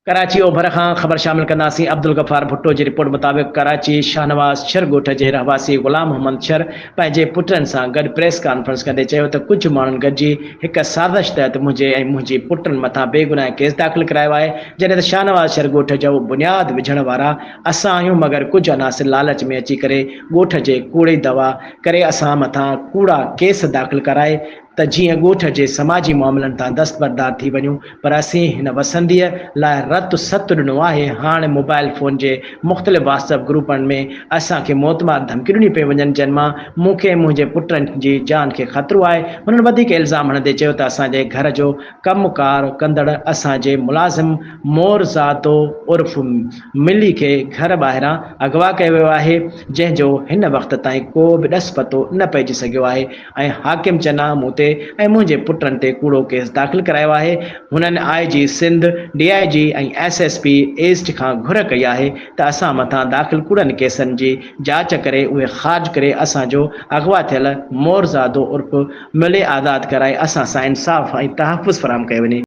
कराची ओभर खां ख़बर शामिल कंदासीं। अब्दुल गफ़ार भुट्टो जी रिपोर्ट मुताबिक़ कराची शाहनवाज़ शर ॻोठ जे रहवासी ग़ुलाम मोहम्मद शर पंहिंजे पुटनि सां गॾु प्रेस कॉन्फ्रेंस कंदे चयो त कुझु माण्हुनि गॾिजी हिक साज़िश तहत मुंहिंजे ऐं मुंहिंजे पुटनि मथां बेगुनाह केस दाख़िल करायो आहे, जॾहिं त शाहनवाज़ शर ॻोठ जो बुनियाद विझण वारा असां आहियूं, मगर कुझु अनासिर लालच में अची करे ॻोठ जे कूड़े दवा करे असां मथां कूड़ा केस दाख़िल कराए त जीअं ॻोठ जे समाजी मामलनि तां दस्तबरदार थी वञूं। पर असीं हिन वसंदीअ लाइ रत सत ॾिनो आहे। हाणे मोबाइल फ़ोन जे मुख़्तलिफ़ व्हाट्सएप ग्रुपनि में असांखे मोतमार धमकियूं ॾिनियूं पियूं वञनि, जिन मां मूंखे ऐं मुंहिंजे पुटनि जी जान खे ख़तरो आहे। हुननि वधीक इल्ज़ाम हणंदे चयो त असांजे घर जो कमुकार कंदड़ असांजे मुलाज़िम मोरज़ादो उर्फ़ मिली खे घर ॿाहिरां अगवा कयो वियो आहे, जंहिंजो हिन वक़्त ताईं को बि ॾस पतो न पइजी सघियो आहे ऐं हाकिम चन्ना मूं ते ऐं मुंहिंजे पुटनि ते कूड़ो केस दाख़िल करायो आहे। हुननि IG सिंध, DIG ऐं SSP ईस्ट खां घुर कई आहे त असां मथां दाख़िल कूड़नि केसनि जी जांच करे उहे ख़ारिज करे असांजो अगवा थियल मोरज़ादो उर्फ़ मिले आज़ादु कराए असां सां इंसाफ़ ऐं तहफ़ुज़ फ़राहम कयो वञे।